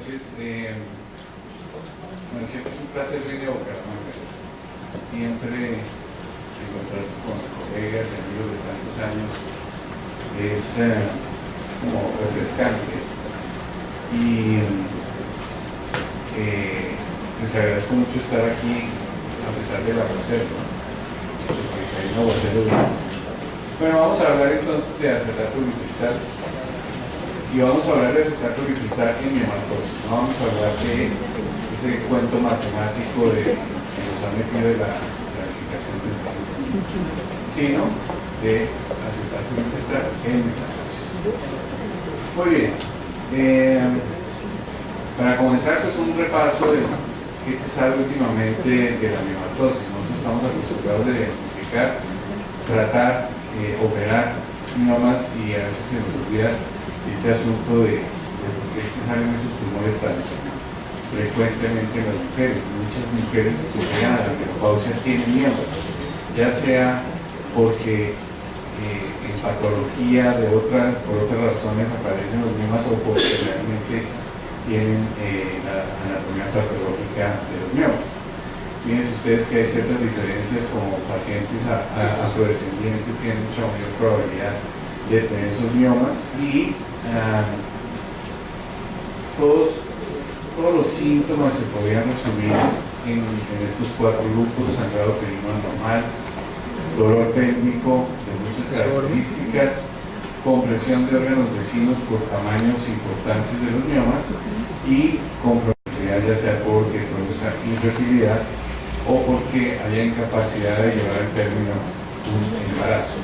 noches. Bueno, siempre es un placer venir a Bucaramanga. Siempre encontrarse con colegas y amigos de tantos años es como refrescante. Y les agradezco mucho estar aquí a pesar de la reserva. Bueno, vamos a hablar entonces de acetato de cristal. Y vamos a hablar de acetato de cristal en miomatosis. No vamos a hablar de ese cuento matemático que nos han metido de la clasificación de sino de acetato de cristal en miomatosis. Muy bien. Para comenzar, pues un repaso de qué se sabe últimamente de la miomatosis. Nosotros estamos acostumbrados a diagnosticar, tratar, operar miomas y a veces se nos olvida este asunto de por qué salen esos tumores tan frecuentemente en las mujeres. Muchas mujeres que llegan a la menopausia tienen miomas, ya sea porque en patología por otras razones aparecen los miomas o porque realmente tienen la anatomía patológica de los miomas. Fíjense ustedes que hay ciertas diferencias, como pacientes afrodescendientes tienen mucha mayor probabilidad de tener esos miomas y todos los síntomas se podrían resumir en estos 4 grupos: sangrado uterino anormal, dolor pélvico de muchas características, compresión de órganos vecinos por tamaños importantes de los miomas y con probabilidad ya sea porque produzca infertilidad o porque haya incapacidad de llevar al término un embarazo.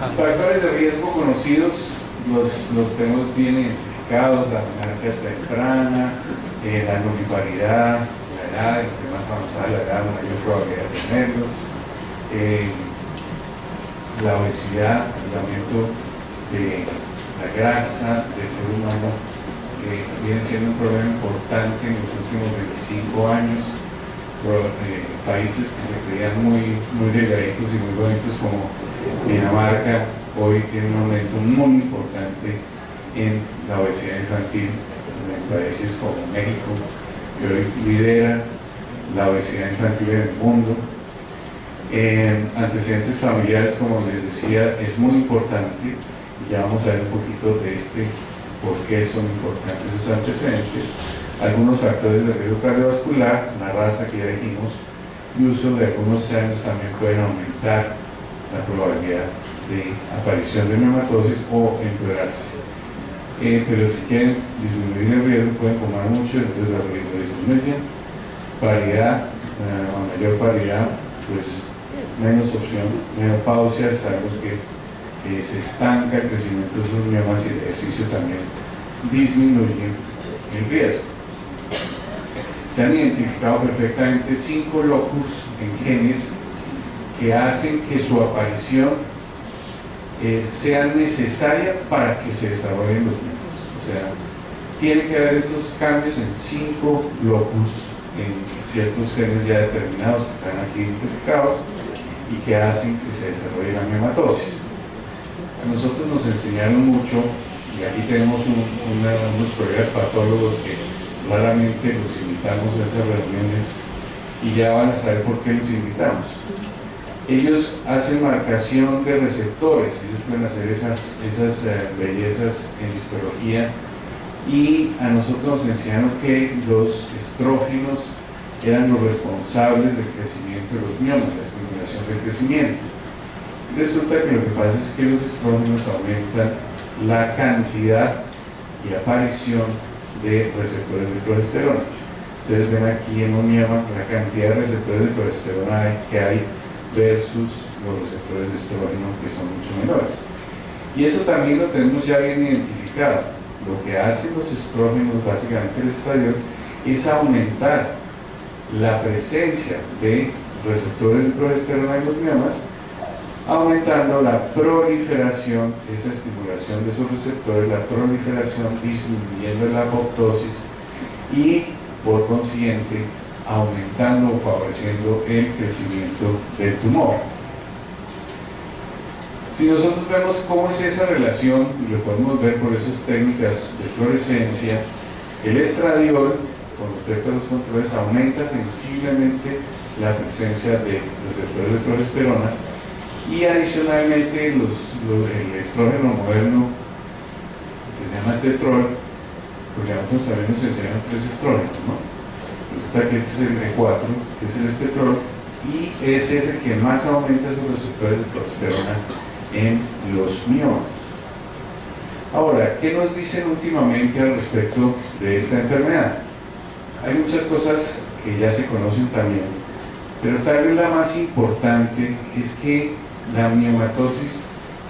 Factores de riesgo conocidos los tenemos bien identificados: la menarquia temprana, la nulliparidad, la edad, entre más avanzada la edad, mayor probabilidad de tenerlo, la obesidad, el aumento de la grasa del ser humano, viene siendo un problema importante en los últimos 25 años. Países que se creían muy delgaditos y muy bonitos como Dinamarca hoy tienen un aumento muy importante en la obesidad infantil. En países como México, que hoy lidera la obesidad infantil en el mundo. Antecedentes familiares, como les decía, es muy importante. Ya vamos a ver un poquito de por qué son importantes esos antecedentes. Algunos factores de riesgo cardiovascular, la raza que ya dijimos, y uso de algunos años también pueden aumentar la probabilidad de aparición de miomatosis o empeorarse. Pero si quieren disminuir el riesgo pueden fumar mucho, entonces el riesgo disminuye. Paridad, a mayor paridad, pues menos opción. Menopausia, sabemos que se estanca el crecimiento de sus miomas y el ejercicio también disminuye el riesgo. Se han identificado perfectamente 5 locus en genes que hacen que su aparición sea necesaria para que se desarrollen los miomas. O sea, tiene que haber estos cambios en 5 locus en ciertos genes ya determinados que están aquí identificados y que hacen que se desarrolle la miomatosis. A nosotros nos enseñaron mucho, y aquí tenemos unos colegas patólogos que claramente los invitamos a esas reuniones y ya van a saber por qué los invitamos. Ellos hacen marcación de receptores, ellos pueden hacer esas bellezas en histología, y a nosotros nos enseñaron que los estrógenos eran los responsables del crecimiento de los miomas, la estimulación del crecimiento. Resulta que lo que pasa es que los estrógenos aumentan la cantidad y aparición de receptores de progesterona. Ustedes ven aquí en un mioma la cantidad de receptores de progesterona que hay versus los receptores de estrógeno, que son mucho menores. Y eso también lo tenemos ya bien identificado. Lo que hacen los estrógenos, básicamente el estradiol, es aumentar la presencia de receptores de progesterona en los miomas, aumentando la proliferación, esa estimulación de esos receptores, la proliferación, disminuyendo la apoptosis y, por consiguiente, aumentando o favoreciendo el crecimiento del tumor. Si nosotros vemos cómo es esa relación, y lo podemos ver por esas técnicas de fluorescencia, El estradiol, con respecto a los controles, aumenta sensiblemente la presencia de receptores de progesterona, y adicionalmente el estrógeno moderno, que se llama estetrol, porque a nosotros también nos enseñan 3 estrógenos, ¿no? Resulta que este es el E4, que es el estetrol, y ese es el que más aumenta esos receptores de progesterona en los miomas. Ahora, ¿qué nos dicen últimamente al respecto de esta enfermedad? Hay muchas cosas que ya se conocen también, pero tal vez la más importante es que la miomatosis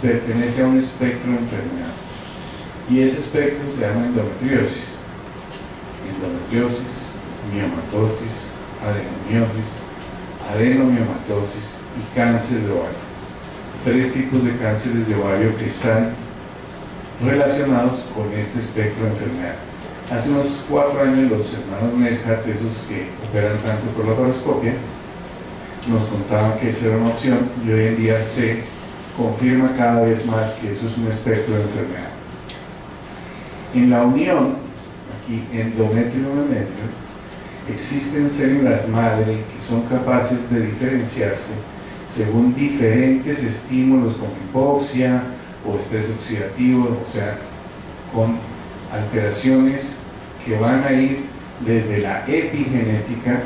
pertenece a un espectro de enfermedad, y ese espectro se llama endometriosis. Endometriosis, miomatosis, adenomiosis, adenomiomatosis y cáncer de ovario. 3 tipos de cánceres de ovario que están relacionados con este espectro de enfermedad. Hace unos 4 años los hermanos Neshat, esos que operan tanto por la laparoscopia, nos contaban que esa era una opción, y hoy en día se confirma cada vez más que eso es un espectro de enfermedad. En la unión, aquí endometrio-endometrio, existen células madre que son capaces de diferenciarse según diferentes estímulos como hipoxia o estrés oxidativo, o sea, con alteraciones que van a ir desde la epigenética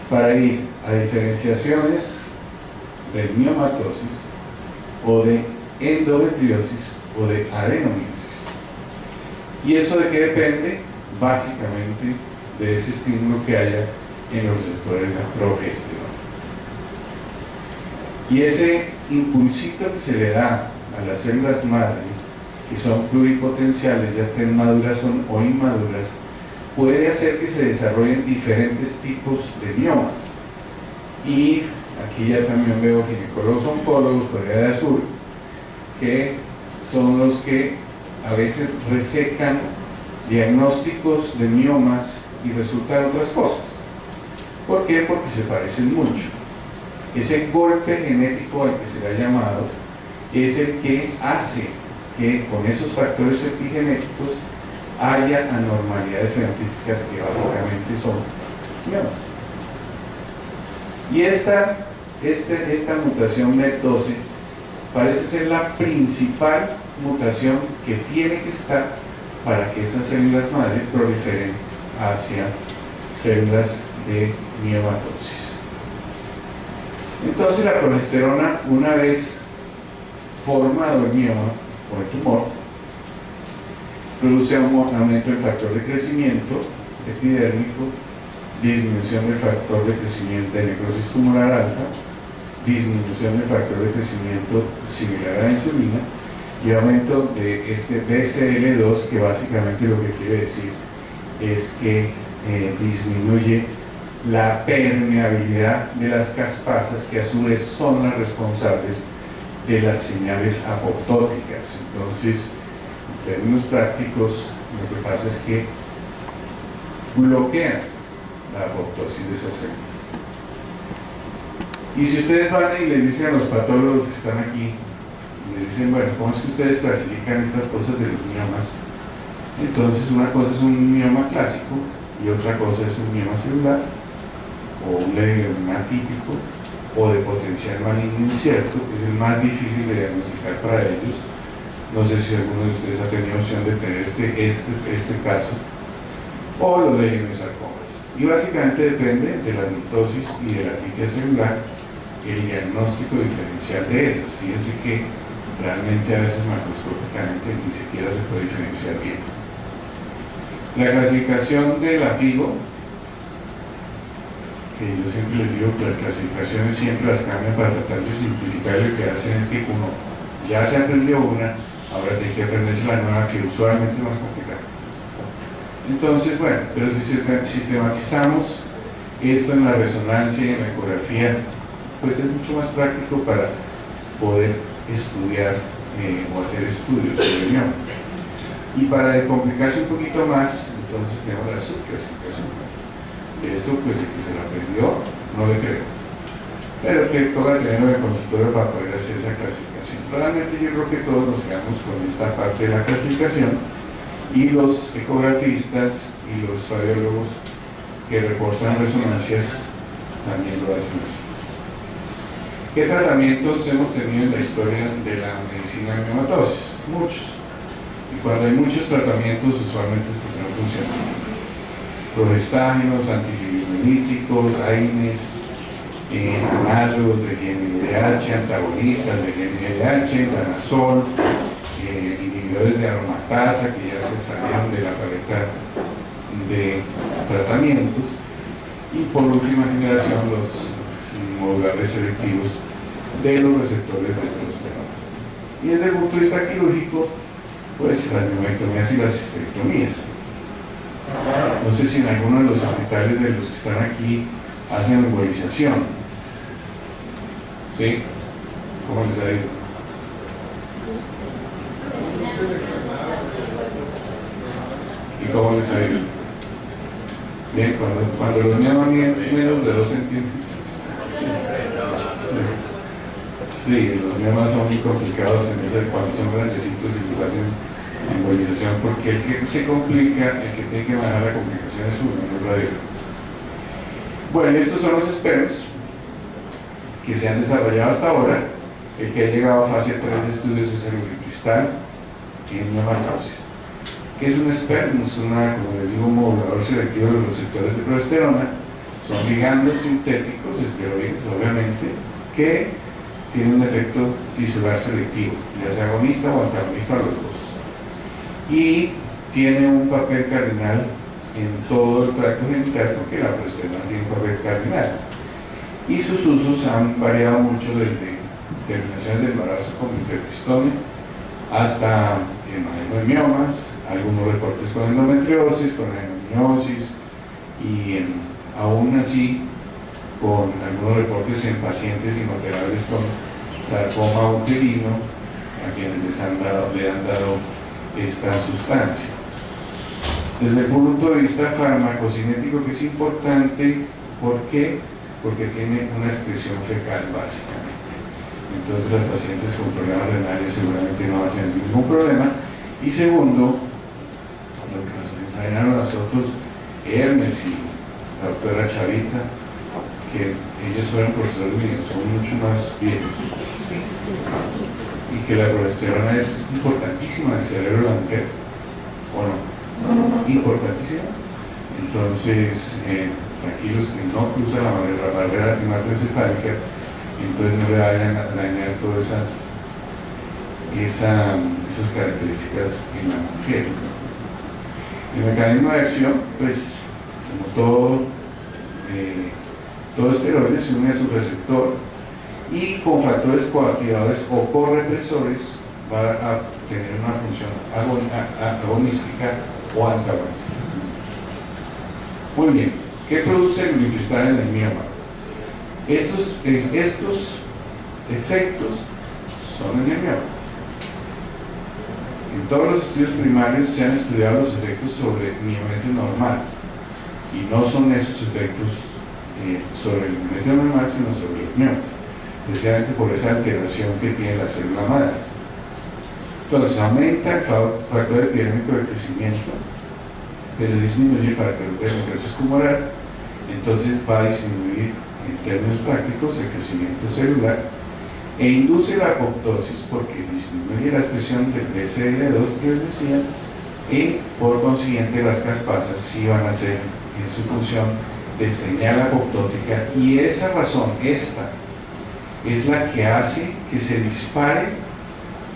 para ir a diferenciaciones de miomatosis o de endometriosis o de adenomiosis. ¿Y eso de qué depende? Básicamente de ese estímulo que haya en los receptores de la progesterona. Y ese impulsito que se le da a las células madre, que son pluripotenciales, ya estén maduras o inmaduras, puede hacer que se desarrollen diferentes tipos de miomas. Y aquí ya también veo ginecólogos oncólogos, Corea de Azul, que son los que a veces resecan diagnósticos de miomas y resultan otras cosas. ¿Por qué? Porque se parecen mucho. Ese golpe genético al que se le ha llamado es el que hace que con esos factores epigenéticos haya anormalidades fenotípicas que básicamente son miomas. Y esta mutación MET12 parece ser la principal mutación que tiene que estar para que esas células madre proliferen hacia células de miomatosis. Entonces la progesterona, una vez formado el mioma o el tumor, produce un aumento del factor de crecimiento epidérmico, disminución del factor de crecimiento de necrosis tumoral alfa, disminución del factor de crecimiento similar a la insulina y aumento de este BCL2, que básicamente lo que quiere decir es que disminuye la permeabilidad de las caspasas, que a su vez son las responsables de las señales apoptóticas. Entonces, en términos prácticos, lo que pasa es que bloquean la apoptosis de esas células. Y si ustedes van y les dicen a los patólogos que están aquí, y les dicen, bueno, ¿cómo es que ustedes clasifican estas cosas de los miomas? Entonces, una cosa es un mioma clásico y otra cosa es un mioma celular, o un leniomioma típico, o de potencial maligno incierto, que es el más difícil de diagnosticar para ellos. No sé si alguno de ustedes ha tenido opción de tener este caso, o los leiomyosarcomas. Y básicamente depende de la mitosis y de la tipia celular el diagnóstico diferencial de esas. Fíjense que realmente a veces macroscópicamente ni siquiera se puede diferenciar bien. La clasificación de la FIGO, que yo siempre les digo que las clasificaciones siempre las cambian para tratar de simplificar. Lo que hacen es que uno ya se aprendió una, ahora tiene que aprenderse la nueva, que usualmente es más complicada. Entonces, bueno, pero si sistematizamos esto en la resonancia y en la ecografía, pues es mucho más práctico para poder estudiar o hacer estudios sobre miomas. Y para complicarse un poquito más, entonces tenemos la subclasificación. Esto, pues, el que se lo aprendió, no le creo. Pero que toca tenerlo en el consultorio para poder hacer esa clasificación. Realmente yo creo que todos nos quedamos con esta parte de la clasificación, y los ecografistas y los radiólogos que reportan resonancias también lo hacen así. ¿Qué tratamientos hemos tenido en la historia de la medicina de miomatosis? Muchos. Y cuando hay muchos tratamientos, usualmente es porque no funcionan. Progestágenos, antifibromolíticos, AINES, análogos de GNRH, antagonistas de GNRH, danazol, inhibidores de aromatasa que ya se salieron de la paleta de tratamientos, y por última generación los moduladores selectivos de los receptores de testosterona. Y desde el punto de vista quirúrgico, pues las miomectomías y las histerectomías. No sé si en alguno de los hospitales de los que están aquí hacen embolización. ¿Sí? ¿Cómo les ha ido? ¿Y cómo les ha ido? Bien, cuando los miomas miden menos de 2 centímetros. Sí, los miomas son muy complicados en eso, cuando son grandecitos y les hacen embolización, porque el que se complica, el que tiene que manejar la complicación es uno, no el radiólogo. Bueno, estos son los esperms que se han desarrollado hasta ahora. El que ha llegado a fase 3 de estudios es el uricristal en miomatosis. ¿Qué es un esperm? Es como les digo, un modulador selectivo de los receptores de progesterona. Son ligandos sintéticos, esteroides obviamente, que tienen un efecto tisular selectivo, ya sea agonista o antagonista, los dos. Y tiene un papel cardinal en todo el tracto genital, porque la progesterona tiene un papel cardinal. Y sus usos han variado mucho desde terminaciones de embarazo con hiperpistone hasta el manejo de miomas, algunos reportes con endometriosis, con adenomiosis y aún así con algunos reportes en pacientes inoperables con sarcoma uterino a quienes le han dado esta sustancia. Desde el punto de vista farmacocinético, que es importante, ¿por qué? Porque tiene una excreción fecal básicamente. Entonces los pacientes con problemas renales seguramente no van a tener ningún problema. Y segundo, lo que nos enseñaron a nosotros Hermes y la doctora Chavita, que ellos fueron profesores míos, son mucho más viejos, y que la progesterona es importantísima en el cerebro de la mujer, ¿o no? Importantísima. Entonces, tranquilos, que no cruza la barrera hematoencefálica, entonces no le vayan a dañar todas esas características en la mujer. El mecanismo de acción, pues, como todo esteroide, se une a su receptor y con factores coactivadores o correpresores va a tener una función agonística o antagonista. Muy bien, ¿qué produce el uricristal en el mioma? Estos efectos son en el mioma. En todos los estudios primarios se han estudiado los efectos sobre el miometrio normal, y no son esos efectos sobre el miometrio normal, sino sobre los miomas, precisamente por esa alteración que tiene la célula madre. Entonces aumenta el factor epidémico de crecimiento, pero disminuye el factor de necrosis tumoral. Entonces va a disminuir en términos prácticos el crecimiento celular e induce la apoptosis, porque disminuye la expresión del BCL2 que les decía, y por consiguiente las caspasas sí van a ser en su función de señal apoptótica, y esa razón, esta es la que hace que se dispare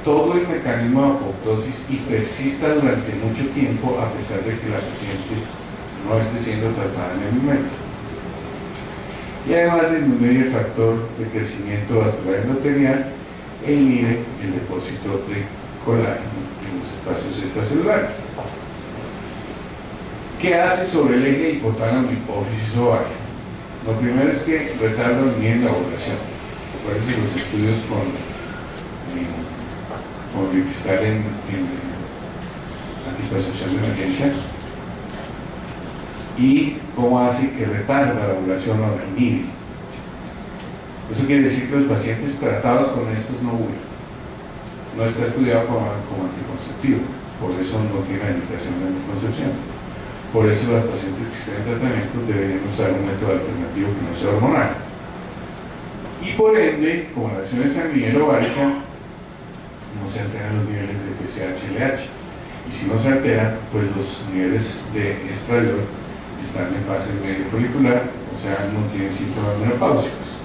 todo el mecanismo de apoptosis y persista durante mucho tiempo, a pesar de que la paciente no esté siendo tratada en el momento. Y además disminuye el factor de crecimiento vascular endotelial e inhibe el depósito de colágeno en los espacios extracelulares. ¿Qué hace sobre el eje hipotálamo, hipófisis, ovario? Lo primero es que retarda bien la ovulación. Por eso los estudios con uricristal en anticoncepción de emergencia. Y cómo hace que retarda la ovulación o la inhibe. Eso quiere decir que los pacientes tratados con estos no ovulan. No está estudiado como anticonceptivo. por eso no tiene la indicación de anticoncepción. Por eso las pacientes que estén en tratamiento deberían usar un método alternativo que no sea hormonal. Y por ende, como la acción sanguínea ovárica, no se alteran los niveles de PSH-LH. Y si no se alteran, pues los niveles de estradiol están en fase medio folicular, o sea, no tienen síntomas menopáusicos.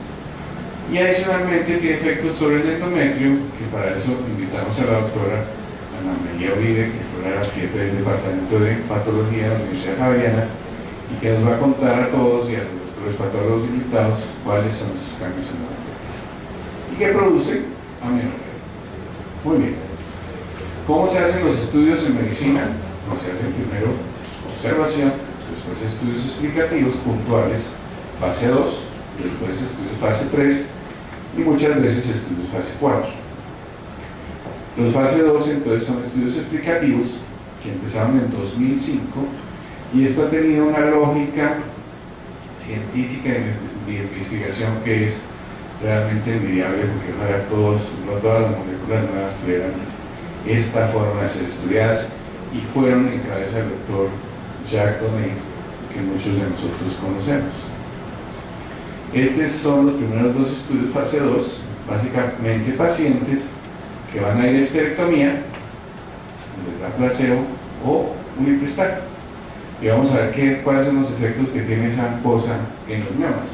Y adicionalmente tiene efectos sobre el endometrio, que para eso invitamos a la doctora Ana María Uribe, que fue la jefe del departamento de patología de la Universidad Javeriana, y que nos va a contar a todos y a los patólogos invitados cuáles son esos cambios en la materia y qué produce amenorrea. Muy bien. ¿Cómo se hacen los estudios en medicina? Pues se hacen primero observación, después estudios explicativos puntuales, fase 2, después estudios fase 3 y muchas veces estudios fase 4. Los fase 2 entonces son estudios explicativos que empezaron en 2005 y esto ha tenido una lógica científica de investigación que es realmente envidiable, porque ojalá no todas las moléculas nuevas tuvieran esta forma de ser estudiadas y fueron en cabeza del doctor Jacques Donnay, que muchos de nosotros conocemos. Estos son los primeros dos estudios fase 2, básicamente pacientes que van a ir a esterectomía, les da placebo o ulipristal. Y vamos a ver cuáles son los efectos que tiene esa cosa en los miomas.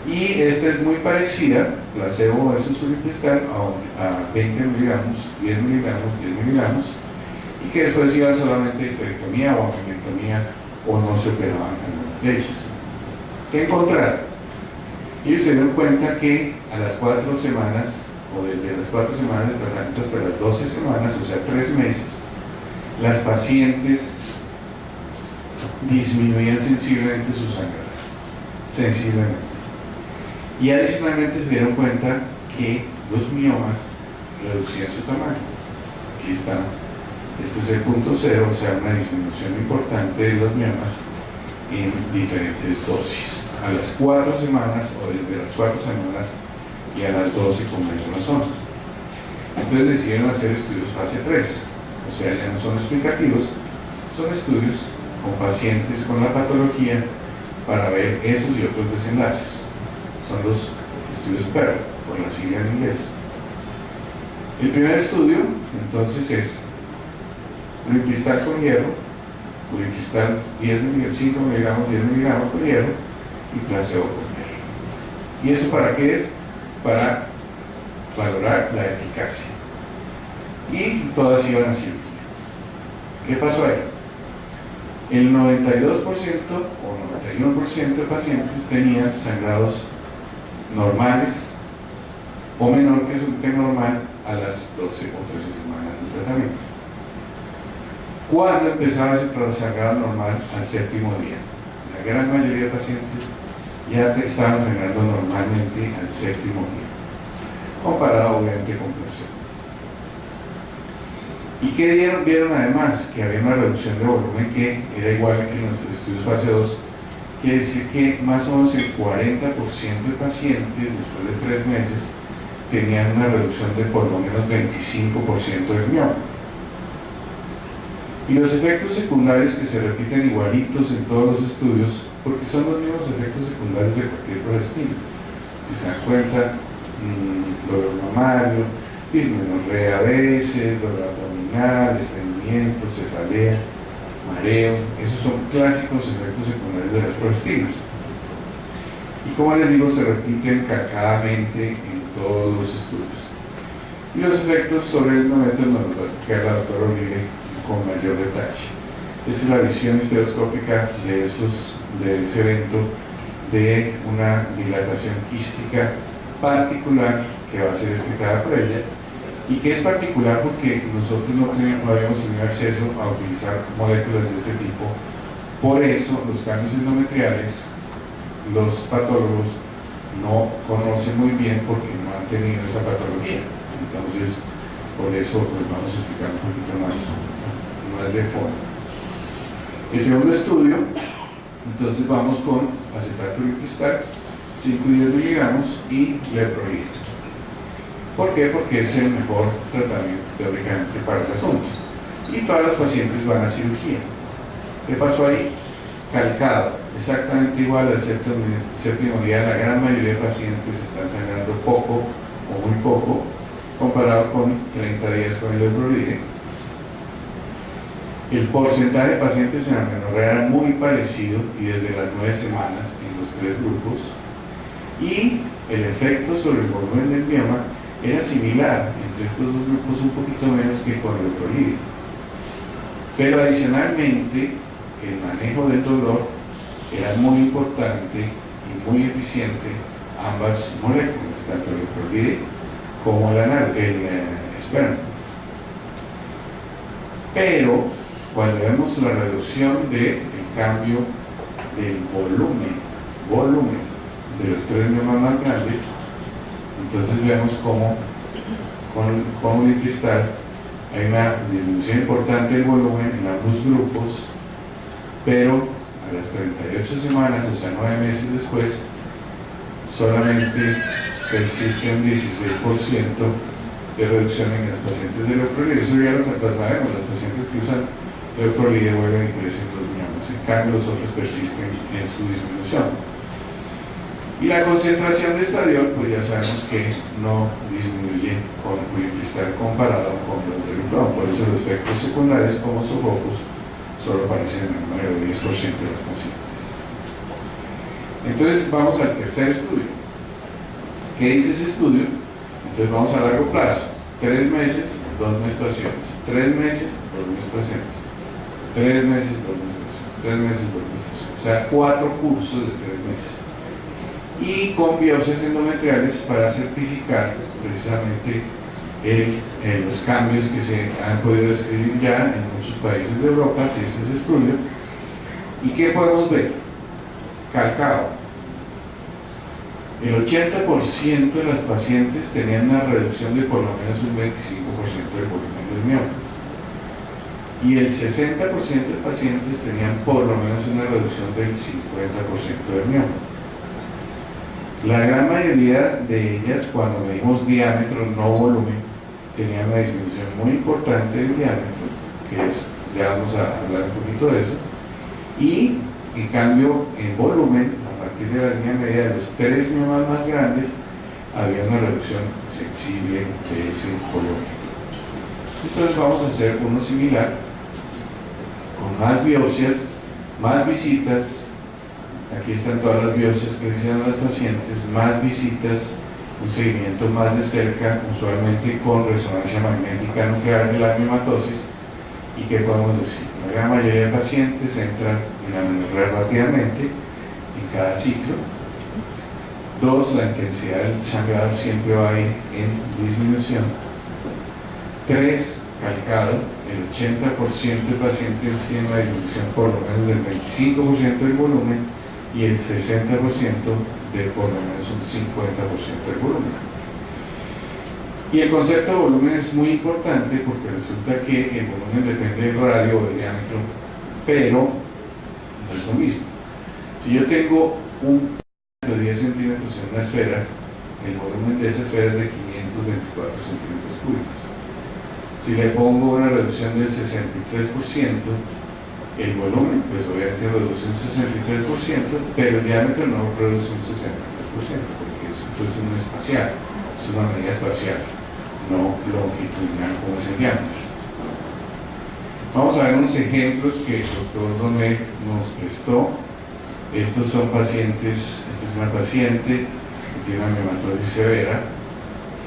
Y esta es muy parecida, placebo versus ulipristal, a 20 miligramos, 10 miligramos, 10 miligramos, y que después iban solamente a histerectomía o a pimenectomía o no se operaban algunas de ellas. ¿Qué encontraron? Ellos se dieron cuenta que a las 4 semanas, o desde las 4 semanas de tratamiento hasta las 12 semanas, o sea 3 meses, las pacientes disminuían sensiblemente su sangrado, sensiblemente. Y adicionalmente se dieron cuenta que los miomas reducían su tamaño. Aquí está, este es el punto cero, o sea, una disminución importante de los miomas en diferentes dosis, a las 4 semanas o desde las 4 semanas y a las 12 con mayor razón. Entonces decidieron hacer estudios fase 3, o sea, ya no son explicativos, son estudios con pacientes con la patología para ver esos y otros desenlaces. Son los estudios PERL, por la sigla en inglés. El primer estudio, entonces, es ulipristal con hierro, ulipristal 5 miligramos, 10 miligramos con hierro y placebo con hierro. ¿Y eso para qué es? Para valorar la eficacia. Y todas iban a cirugía. ¿Qué pasó ahí? El 92% o 91% de pacientes tenían sangrados normales o menor que su T normal a las 12 o 13 semanas de tratamiento. ¿Cuándo empezaba ese sangrado normal? Al 7º día. La gran mayoría de pacientes ya estaban sangrando normalmente al 7º día, comparado obviamente con placebo. ¿Y qué vieron además? Que había una reducción de volumen que era igual que en nuestros estudios fase 2. Quiere decir que más o menos el 40% de pacientes después de 3 meses tenían una reducción de por lo menos 25% del mioma. Y los efectos secundarios que se repiten igualitos en todos los estudios, porque son los mismos efectos secundarios de cualquier progestina. Si se dan cuenta, dolor mamario, dismenorrea a veces, dolor abdominal, estreñimiento, cefalea, mareo, esos son clásicos efectos secundarios de las progestinas. Y como les digo, se repiten calcadamente en todos los estudios. Y los efectos sobre el endometrio nos los va a explicar la doctora Uribe con mayor detalle. Esta es la visión estereoscópica de ese evento de una dilatación quística particular que va a ser explicada por ella, y que es particular porque nosotros no habíamos tenido acceso a utilizar moléculas de este tipo. Por eso los cambios endometriales los patólogos no conocen muy bien porque no han tenido esa patología. Entonces, por eso pues vamos a explicar un poquito más de fondo. El segundo estudio, entonces vamos con acetato ulipristal, 5 y 10 miligramos y leprohidina. ¿Por qué? Porque es el mejor tratamiento teóricamente para el asunto. y todas las pacientes van a cirugía. ¿Qué pasó ahí? Calcado, exactamente igual al séptimo día. La gran mayoría de pacientes están sangrando poco o muy poco comparado con 30 días con el Euprolide. El porcentaje de pacientes en amenorrea era muy parecido y desde las 9 semanas en los 3 grupos, y el efecto sobre el volumen del mioma era similar entre estos dos grupos, un poquito menos que con el Euprolide. Pero adicionalmente el manejo del dolor era muy importante y muy eficiente, ambas moléculas, tanto el Euprolide como el esperma. Pero cuando vemos la reducción del cambio del volumen de los 3 miomas más grandes, entonces vemos cómo con Unicristal hay una disminución importante del volumen en ambos grupos, pero a las 38 semanas, o sea 9 meses después, solamente persiste un 16% de reducción en las pacientes del Euprolide. Eso ya lo sabemos, las pacientes que usan Euprolide vuelven y crecen los miomas, en cambio los otros persisten en su disminución. Y la concentración de estadiol, pues ya sabemos que no disminuye con Unicristal comparado con los de Lupron, por eso los efectos secundarios como sofocos solo aparecen en el número de 10% de los pacientes. Entonces vamos al tercer estudio. ¿Qué dice ese estudio? Entonces vamos a largo plazo, 3 meses, 2 menstruaciones, 3 meses, 2 menstruaciones, 3 meses, 2 menstruaciones, 3 meses, 2 menstruaciones, o sea 4 cursos de 3 meses. Y con biopsias endometriales para certificar precisamente los cambios que se han podido describir ya en muchos países de Europa, si ese es el estudio. ¿Y qué podemos ver? Calcado. El 80% de las pacientes tenían una reducción de por lo menos un 25% del volumen del mioma. Y el 60% de pacientes tenían por lo menos una reducción del 50% del mioma. La gran mayoría de ellas, cuando medimos diámetro, no volumen, tenían una disminución muy importante del diámetro, que es, ya vamos a hablar un poquito de eso, y en cambio en volumen, a partir de la línea media de los 3 miomas más grandes, había una reducción sensible de ese volumen. Entonces vamos a hacer uno similar, con más biopsias, más visitas. Aquí están todas las biopsias que hicieron las pacientes, más visitas, un seguimiento más de cerca, usualmente con resonancia magnética nuclear de la miomatosis. ¿Y qué podemos decir? La gran mayoría de pacientes entran en amenorrea rápidamente, en cada ciclo. 2, la intensidad del sangrado siempre va a ir en disminución. 3, calcado, el 80% de pacientes tienen una disminución por lo menos del 25% del volumen, y el 60% de por lo menos un 50% del volumen. Y el concepto de volumen es muy importante porque resulta que el volumen depende del radio o del diámetro, pero no es lo mismo. Si yo tengo un de 10 centímetros en una esfera, el volumen de esa esfera es de 524 centímetros cúbicos. Si le pongo una reducción del 63%, el volumen, pues obviamente reduce un 63%, pero el diámetro no reduce un 63%, porque eso es un espacial, es una medida espacial, no longitudinal como es el diámetro. Vamos a ver unos ejemplos que el doctor Romé nos prestó. Estos son pacientes, esta es una paciente que tiene una miomatosis severa.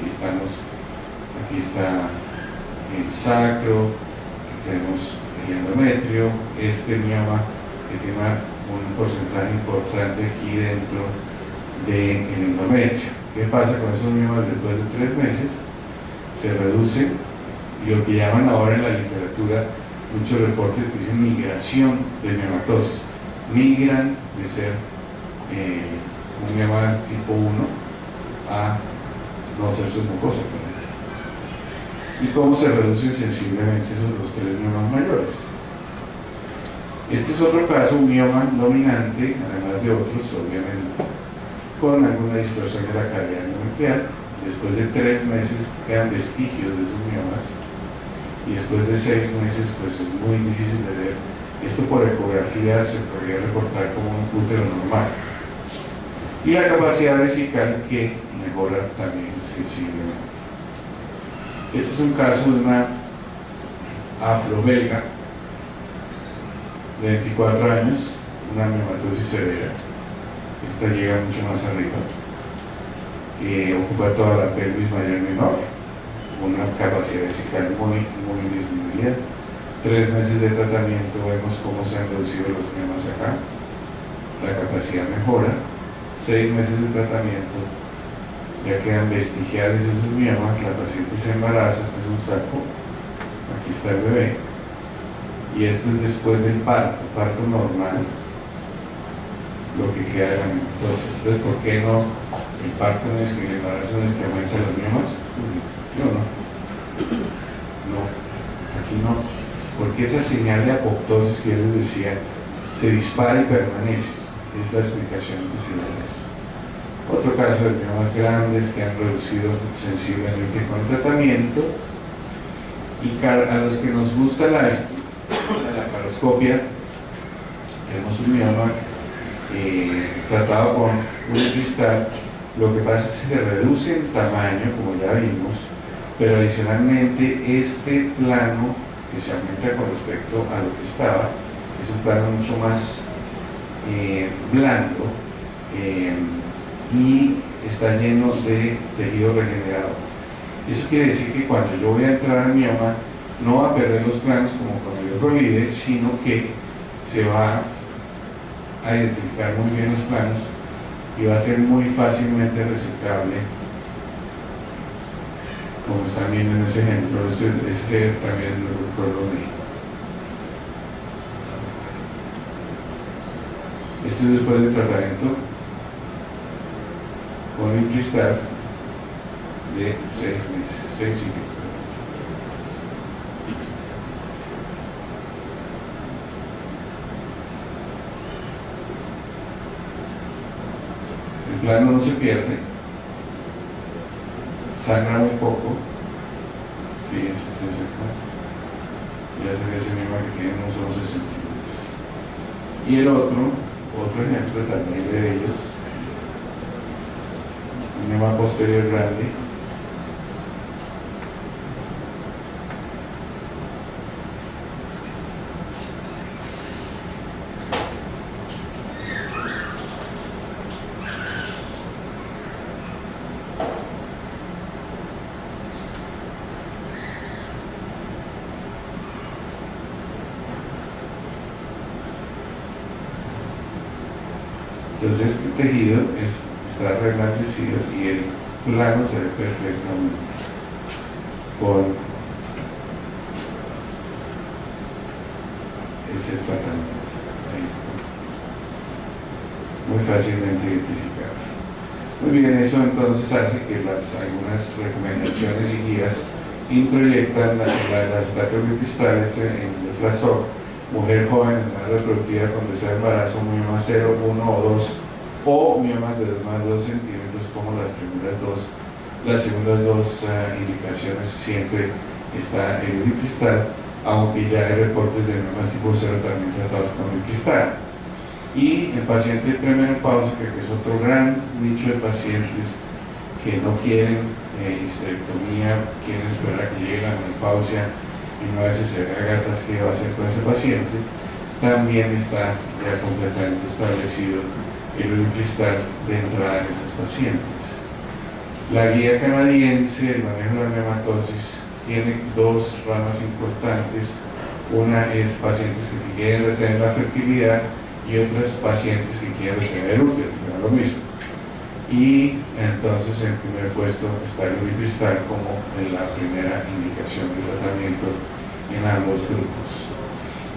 Aquí está el sacro, aquí tenemos el endometrio, este mioma que tiene un porcentaje importante aquí dentro del endometrio. ¿Qué pasa con esos miomas después de 3 meses? Se reduce, y lo que llaman ahora en la literatura, muchos reportes que dicen migración de miomatosis. Migran de ser un mioma tipo 1 a no ser submucosa. Y cómo se reducen sensiblemente esos los 3 miomas mayores. Este es otro caso, un mioma dominante, además de otros, obviamente, con alguna distorsión de la cavidad endometrial. Después de 3 meses quedan vestigios de esos miomas y después de 6 meses pues es muy difícil de ver. Esto por ecografía se podría reportar como un útero normal. Y la capacidad vesical que mejora también sensiblemente. Este es un caso de una afro-belga de 24 años, una miomatosis severa. Esta llega mucho más arriba. Ocupa toda la pelvis mayor y menor, una capacidad vesical muy disminuida. 3 meses de tratamiento, vemos cómo se han reducido los miomas acá, la capacidad mejora. 6 meses de tratamiento, ya quedan vestigiales esos miomas, la paciente se embaraza, este es un saco, aquí está el bebé, y esto es después del parto normal, lo que queda de la mitosis. Entonces, ¿por qué no? El parto no es que el embarazo no es que aumenta los miomas. Yo no, aquí no, porque esa señal de apoptosis que yo les decía se dispara y permanece. Es la explicación que se da. Otro caso de miomas grandes que han reducido sensiblemente con el tratamiento. Y a los que nos gusta la laparoscopia, tenemos un mioma tratado con un cristal. Lo que pasa es que se reduce en tamaño, como ya vimos, pero adicionalmente este plano que se aumenta con respecto a lo que estaba es un plano mucho más blando y está lleno de tejido regenerado. Eso quiere decir que cuando yo voy a entrar al mioma no va a perder los planos como cuando yo provide, sino que se va a identificar muy bien los planos y va a ser muy fácilmente resecable, como están viendo en ese ejemplo. Este también es el doctor Romero. Esto es después del tratamiento con un cristal de 6 meses, 6 ciclos. El plano no se pierde, sangra muy poco. Fíjense, ya se ve ese mismo que tiene unos 11 centímetros. Y el otro ejemplo también de ellos, un mioma posterior grande, entonces este tejido está reblandecido y el plano se ve perfectamente con ese tratamiento. Ahí está. Muy fácilmente identificable. Muy bien, eso entonces hace que algunas recomendaciones y guías introyectan las datos en el flasor. Mujer joven en edad reproductiva con deseo de embarazo, mioma 0, 1 o 2, o miomas de más de 2 centímetros, como las primeras dos. Las segundas dos indicaciones siempre está el uricristal, aunque ya hay reportes de miomas tipo 0 también tratados con uricristal. Y el paciente premenopáusico, que es otro gran nicho de pacientes que no quieren histerectomía, quieren esperar a que llegue la menopausia y una vez se gatas que va a hacer con ese paciente, también está ya completamente establecido el uricristal de entrada en esos pacientes. La guía canadiense, el manejo de la miomatosis, tiene dos ramas importantes. Una es pacientes que quieren retener la fertilidad y otras pacientes que quieren retener el útero, que es lo mismo. Y entonces en primer puesto está el uricristal como en la primera indicación de tratamiento en ambos grupos.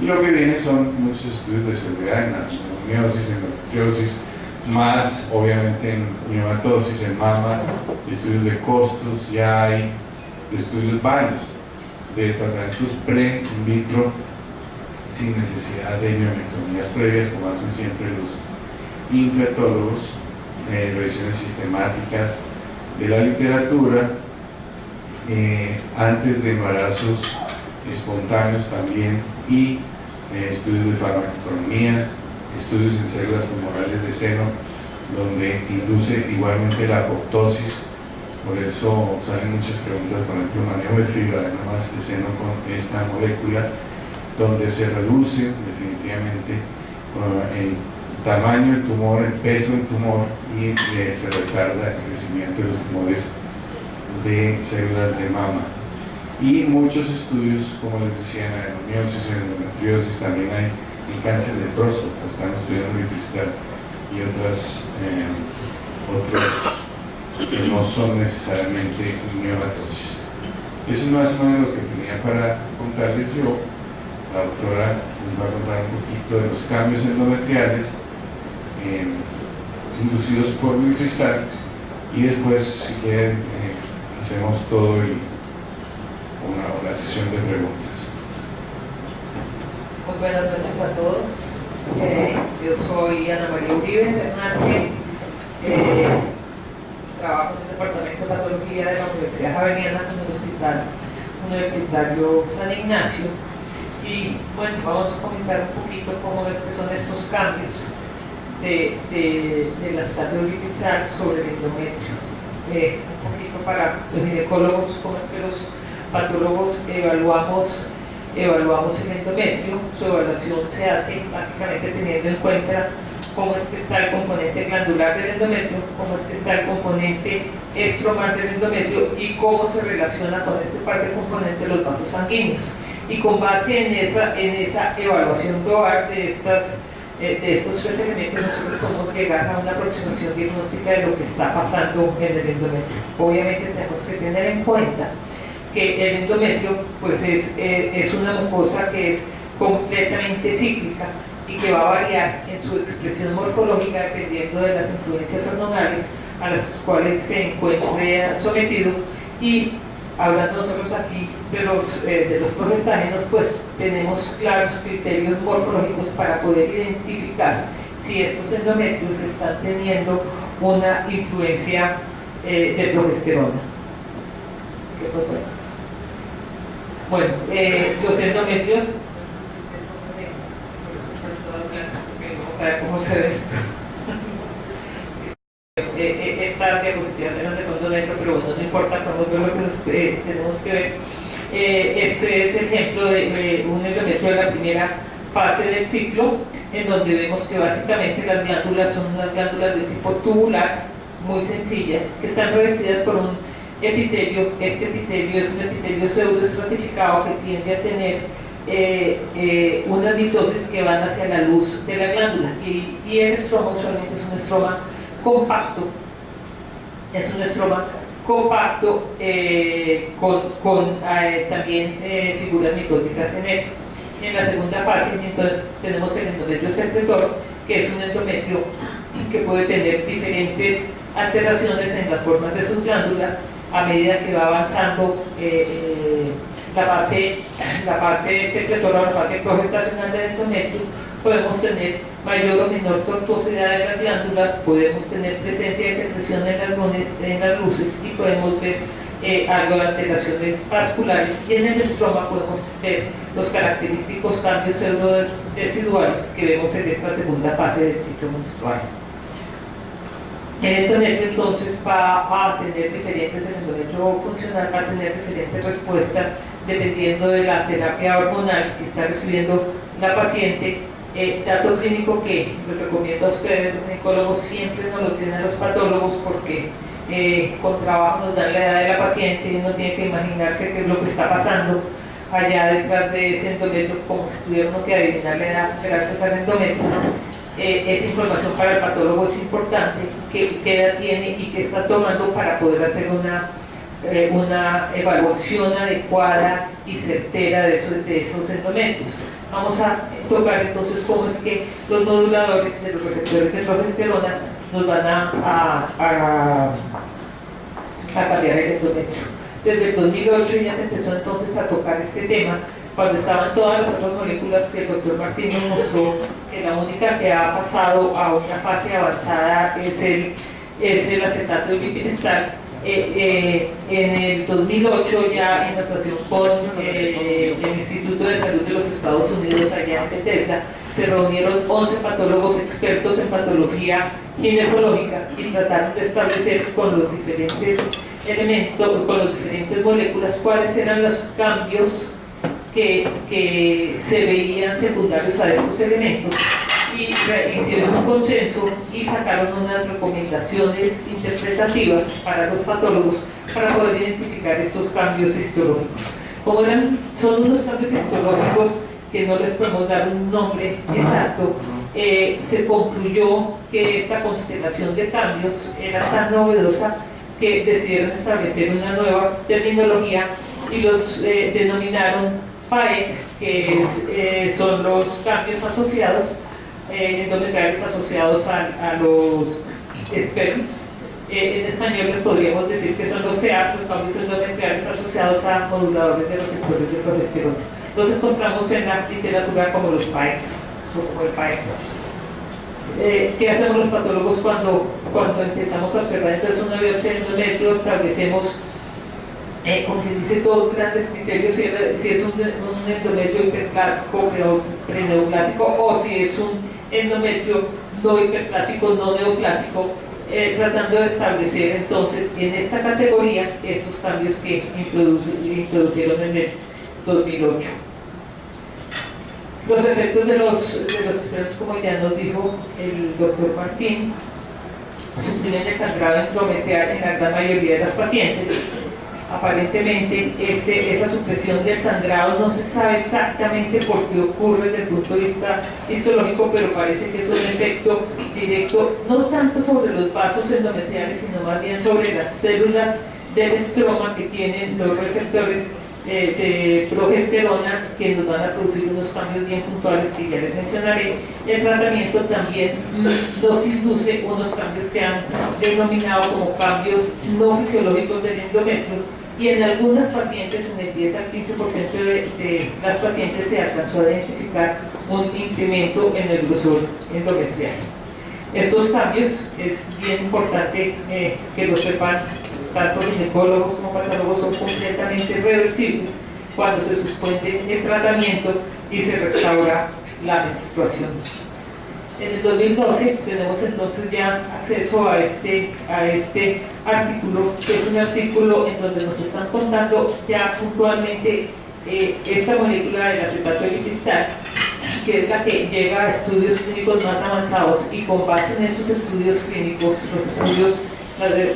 Y lo que viene son muchos estudios de seguridad en adenomiosis, en endometriosis, más obviamente en miomatosis, en mama, estudios de costos, ya hay estudios varios de tratamientos pre-in vitro sin necesidad de miometrías previas, como hacen siempre los infectólogos. Revisiones sistemáticas de la literatura antes de embarazos espontáneos también, y estudios de farmacoeconomía, estudios en células tumorales de seno, donde induce igualmente la apoptosis. Por eso salen muchas preguntas, por ejemplo, manejo de fibroadenomas de seno con esta molécula, donde se reduce definitivamente el tamaño del tumor, el peso del tumor, y se retarda el crecimiento de los tumores de células de mama. Y muchos estudios, como les decía, en adenomiosis, en endometriosis, también hay el cáncer de próstata, están estudiando Ripristal y otros que no son necesariamente miomatosis. Eso es más o menos lo que tenía para contarles yo. La doctora nos va a contar un poquito de los cambios endometriales inducidos por Ripristal, y después, si quieren, hacemos todo una sesión de preguntas. Muy buenas noches a todos. Yo soy Ana María Uribe Fernández, trabajo en el Departamento de Patología de la Universidad Javeriana con el Hospital Universitario San Ignacio, y bueno, vamos a comentar un poquito cómo es que son estos cambios de la estadounidense sobre el endometrio. Un poquito para los ginecólogos, cómo es que los patólogos evaluamos el endometrio. Su evaluación se hace básicamente teniendo en cuenta cómo es que está el componente glandular del endometrio, cómo es que está el componente estromal del endometrio y cómo se relaciona con este par de componentes los vasos sanguíneos. Y con base en esa evaluación global de estos tres elementos, nosotros podemos llegar a una aproximación diagnóstica de lo que está pasando en el endometrio. Obviamente tenemos que tener en cuenta que el endometrio pues es una mucosa que es completamente cíclica y que va a variar en su expresión morfológica dependiendo de las influencias hormonales a las cuales se encuentre sometido. Y hablando nosotros aquí de los progestágenos, pues tenemos claros criterios morfológicos para poder identificar si estos endometrios están teniendo una influencia de progesterona. Bueno, los endometrios, vamos a ver cómo se ve esto. Estas diapositivas eran de fondo negro, pero bueno, no importa, podemos ver lo que tenemos que ver. Este es el ejemplo de un endometrio de la primera fase del ciclo, en donde vemos que básicamente las glándulas son unas glándulas de tipo tubular, muy sencillas, que están revestidas por un epitelio. Este epitelio es un epitelio pseudoestratificado que tiende a tener unas mitosis que van hacia la luz de la glándula, y el estroma usualmente es un estroma compacto, con también figuras mitóticas en él. En la segunda fase, entonces, tenemos el endometrio secretor, que es un endometrio que puede tener diferentes alteraciones en las formas de sus glándulas a medida que va avanzando la fase secretora, la fase progestacional del endometrio. Podemos tener mayor o menor tortuosidad de las glándulas, podemos tener presencia de secreción en las luces, y podemos ver algo de alteraciones vasculares, y en el estroma podemos ver los característicos cambios pseudoresiduales que vemos en esta segunda fase del ciclo menstrual. El endometrio entonces va a tener diferentes, el endometrio funcional va a tener diferentes respuestas dependiendo de la terapia hormonal que está recibiendo la paciente. Dato clínico que les recomiendo a ustedes, los ginecólogos, siempre nos lo tienen los patólogos, porque con trabajo nos dan la edad de la paciente y uno tiene que imaginarse qué es lo que está pasando allá detrás de ese endometrio, como si tuviéramos que adivinar la edad gracias al endometrio. Esa información para el patólogo es importante, qué edad tiene y qué está tomando para poder hacer una evaluación adecuada y certera de esos endometrios. Vamos a tocar entonces cómo es que los moduladores de los receptores de progesterona nos van a cambiar el endometrio. Desde el 2008 ya se empezó entonces a tocar este tema, cuando estaban todas las otras moléculas que el doctor Martín nos mostró, que la única que ha pasado a una fase avanzada es el acetato de Ripristal, En el 2008, ya en asociación con el Instituto de Salud de los Estados Unidos, allá en Bethesda, se reunieron 11 patólogos expertos en patología ginecológica y trataron de establecer con los diferentes elementos, con las diferentes moléculas, cuáles eran los cambios que se veían secundarios a estos elementos, y hicieron un consenso y sacaron unas recomendaciones interpretativas para los patólogos para poder identificar estos cambios histológicos. Como son unos cambios histológicos que no les podemos dar un nombre exacto, se concluyó que esta constelación de cambios era tan novedosa que decidieron establecer una nueva terminología y los denominaron PAEC, que son los cambios asociados, endometriales asociados a los espermas. En español le podríamos decir que son los CEA, los cambios endometriales asociados a moduladores de receptores de progesterona. Los encontramos en la literatura como los PAECs, como el PAEC. ¿Qué hacemos los patólogos cuando empezamos a observar entonces una biopsia de endometrio? Establecemos, como que dice, dos grandes criterios: si es un endometrio hiperplásico, preneoplásico, o si es un endometrio no hiperplásico, no neoplásico, tratando de establecer entonces en esta categoría estos cambios que introdujeron en el 2008. Los efectos de los experimentos, como ya nos dijo el doctor Martín, suprimen el sangrado endometrial en la gran mayoría de las pacientes. Aparentemente esa supresión del sangrado no se sabe exactamente por qué ocurre desde el punto de vista histológico, pero parece que es un efecto directo, no tanto sobre los vasos endometriales, sino más bien sobre las células del estroma que tienen los receptores de progesterona, que nos van a producir unos cambios bien puntuales que ya les mencionaré. El tratamiento también nos induce unos cambios que han denominado como cambios no fisiológicos del endometrio, y en algunas pacientes, en el 10 al 15% de las pacientes, se alcanzó a identificar un incremento en el grosor endometrial. Estos cambios es bien importante que lo sepan. Tanto ginecólogos como patólogos son completamente reversibles cuando se suspende el tratamiento y se restaura la menstruación. En el 2012 tenemos entonces ya acceso a este artículo, que es un artículo en donde nos están contando ya puntualmente esta molécula del acetato de cristal, que es la que llega a estudios clínicos más avanzados, y con base en esos estudios clínicos, los estudios,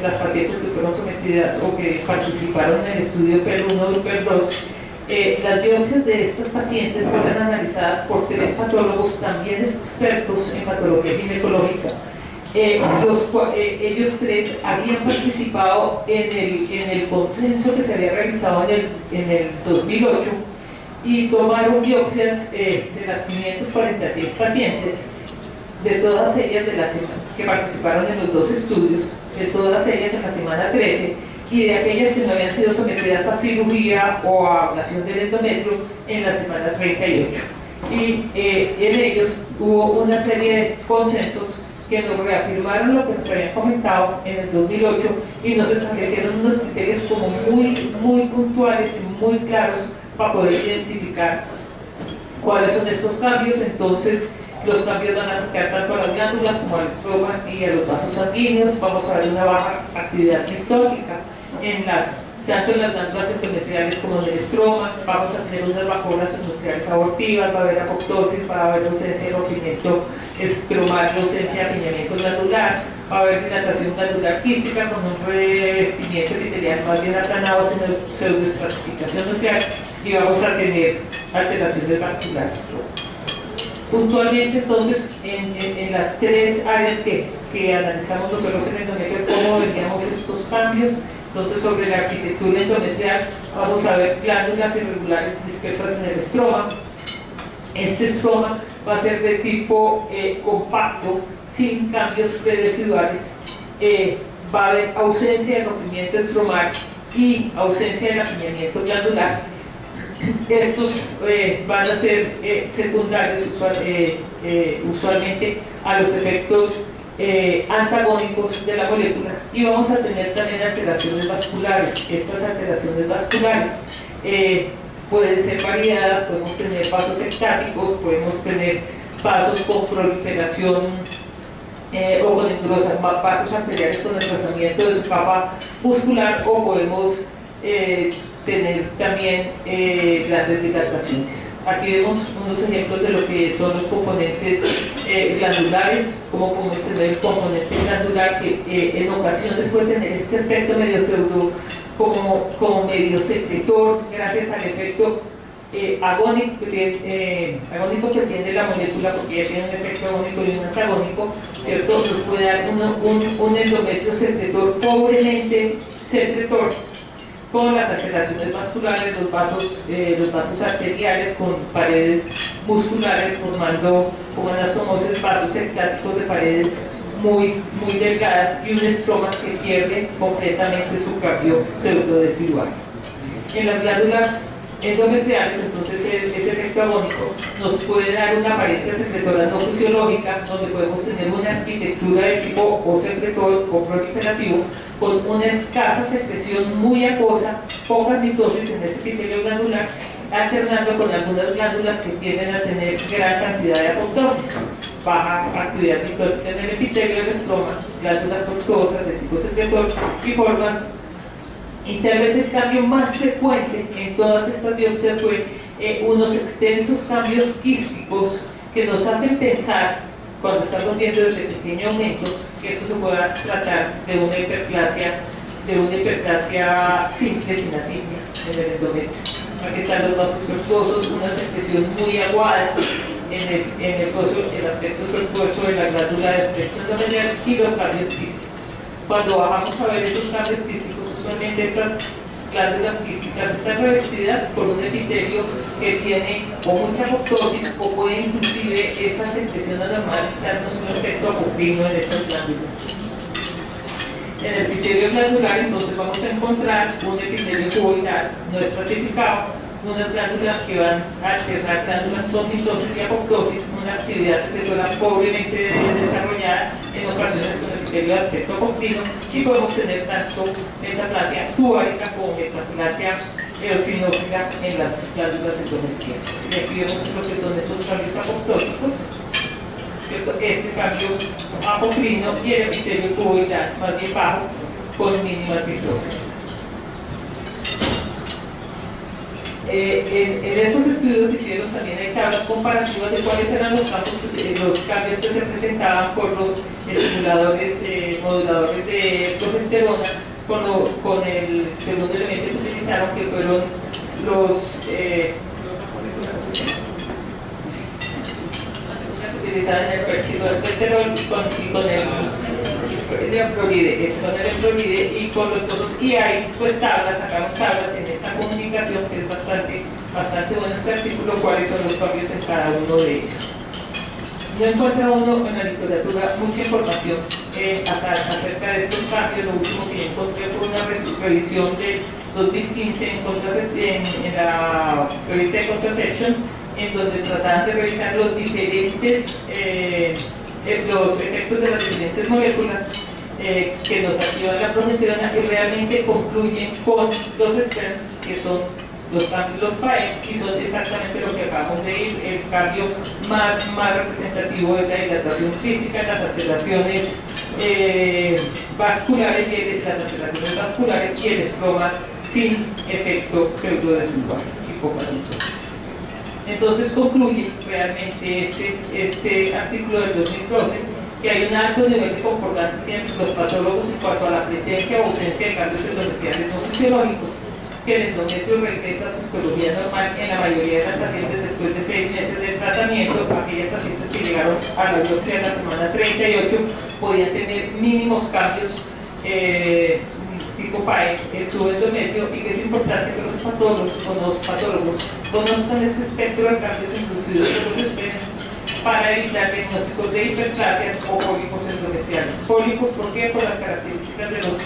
las pacientes que fueron sometidas o que participaron en el estudio PER1 y PER2, las biopsias de estas pacientes fueron analizadas por 3 patólogos también expertos en patología ginecológica. Ellos 3 habían participado en el consenso que se había realizado en el 2008 y tomaron biopsias de las 546 pacientes, de todas ellas que participaron en los 2 estudios, de todas ellas en la semana 13, y de aquellas que no habían sido sometidas a cirugía o a ablación del endometrio en la semana 38. Y en ellos hubo una serie de consensos que nos reafirmaron lo que nos habían comentado en el 2008 y nos establecieron unos criterios como muy puntuales y muy claros para poder identificar cuáles son estos cambios. Entonces, los cambios van a afectar tanto a las glándulas como al estroma y a los vasos sanguíneos. Vamos a ver una baja actividad cictótica tanto en las glándulas endometriales como en el estroma. Vamos a tener unas bajoras endometriales abortivas, va a haber apoptosis, va a haber ausencia de rompimiento estromal, ausencia de apiñamiento glandular, va a haber dilatación glandular quística con un revestimiento epitelial más bien aplanado en la pseudoestratificación nuclear, y vamos a tener alteraciones vasculares. Puntualmente, entonces, en las 3 áreas que analizamos nosotros en el endometrio, cómo veríamos estos cambios. Entonces, sobre la arquitectura endometrial, vamos a ver glándulas irregulares dispersas en el estroma. Este estroma va a ser de tipo compacto, sin cambios predesiduales. Va a haber ausencia de rompimiento estromal y ausencia de apiñamiento glandular. Estos van a ser secundarios usualmente a los efectos antagónicos de la molécula, y vamos a tener también alteraciones vasculares. Estas alteraciones vasculares pueden ser variadas, podemos tener vasos estáticos, podemos tener vasos con proliferación o con vasos arteriales con engrosamiento de su capa muscular, o podemos tener también grandes dilataciones. Aquí vemos unos ejemplos de lo que son los componentes glandulares, como podemos tener el componente glandular que en ocasiones puede tener este efecto medio pseudo, como medio secretor, gracias al efecto agónico que tiene la molécula, porque ya tiene un efecto agónico y un antagónico, ¿cierto? Nos puede dar un endometrio secretor, pobremente secretor, con las alteraciones vasculares, los vasos arteriales con paredes musculares formando como anastomosis, vasos estáticos de paredes muy delgadas, y un estroma que pierde completamente su cambio pseudodesidual. En las glándulas endometriales, entonces, ese efecto agónico nos puede dar una apariencia secretora no fisiológica, donde podemos tener una arquitectura de tipo o secretor o proliferativo, con una escasa secreción muy acuosa, poca mitosis en ese epitelio glandular, alternando con algunas glándulas que tienden a tener gran cantidad de apoptosis, baja actividad mitótica en el epitelio del estroma, glándulas tortuosas de tipo secretor y formas. Y tal vez el cambio más frecuente en todas estas biopsias fue unos extensos cambios quísticos que nos hacen pensar, cuando estamos viendo ese pequeño aumento, que esto se pueda tratar de una hiperplasia simple sin atimia en el endometrio. Aquí están los vasos tortuosos, una secreción muy aguada en el aspecto tortuoso de la glándula del plexo endometrial, y los cambios quísticos. Cuando bajamos a ver esos cambios quísticos, usualmente estas glándulas quísticas están revestidas por un epitelio que tiene o mucha apoptosis, o puede inclusive esa secreción anormal darnos un efecto apocrino en estas glándulas. En el epitelio glandular, entonces, vamos a encontrar un epitelio cuboidal no estratificado, unas glándulas que van a alternar glándulas con mitosis y apoptosis, una actividad secretora pobremente desarrollada, en ocasiones con epitelio de aspecto apocrino, y podemos tener tanto metaplasia tubárica como metaplasia eosinófila en las glándulas endometriales. Y aquí vemos lo que son estos cambios apoptóticos, este cambio apocrino, y el epitelio cuboidal más bien bajo con mínima mitosis. En estos estudios se hicieron también hay tablas comparativas de cuáles eran los cambios que se presentaban por los estimuladores, moduladores de progesterona, con el segundo elemento que utilizaron, que fueron los utilizaban el percidosterol y con el emprolide y con los otros, y hay pues tablas, sacamos tablas en esta comunicación, que es bastante bueno este artículo, cuáles son los cambios en cada uno de ellos. No encuentra uno en la literatura mucha información acerca de estos cambios. Lo último que encontré fue una revisión de 2015 en la revista de Contraception, en donde trataban de revisar los diferentes los efectos de las diferentes moléculas que nos activan la progesterona, y realmente concluyen con los externos, que son los cambios, los PAES, y son exactamente lo que acabamos de ir. El cambio más representativo es la dilatación física, las alteraciones vasculares y el estroma sin efecto pseudodesidual y pocas mitosis. Entonces concluye realmente este artículo del 2012 que hay un alto nivel de concordancia entre los patólogos en cuanto a la presencia o ausencia de cambios endometriales no fisiológicos, que el endometrio regresa a su histología normal en la mayoría de las pacientes después de 6 meses de tratamiento. Aquellas pacientes que llegaron a la biopsia de la semana 38 podían tener mínimos cambios tipo PAE en su endometrio, y que es importante que los patólogos conozcan este espectro de cambios inducidos de los espejos para evitar diagnósticos de hiperplasias o pólipos endometriales. Pólipos, ¿por qué? Por las características de los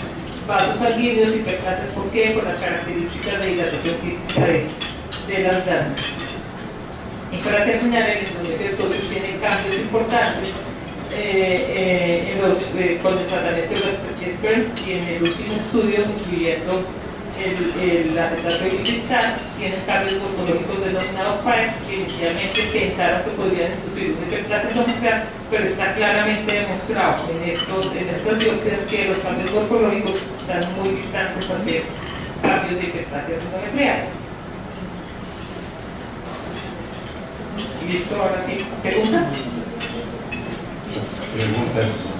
vasos sanguíneos. Hiperplasias, ¿por qué? Por las características de dilatación quística de las glándulas. Y para terminar, el endometrio entonces tiene cambios importantes con el tratamiento de los PET y en el último estudio, incluyendo el acetato y el cristal, tienen cambios morfológicos denominados PAE, que inicialmente pensaron que podrían inducir un efecto placentológico, pero está claramente demostrado en estas biopsias que los cambios morfológicos están muy distantes a hacer cambios de hiperplasia nuclear. Listo, ahora sí. ¿Preguntas? Preguntas.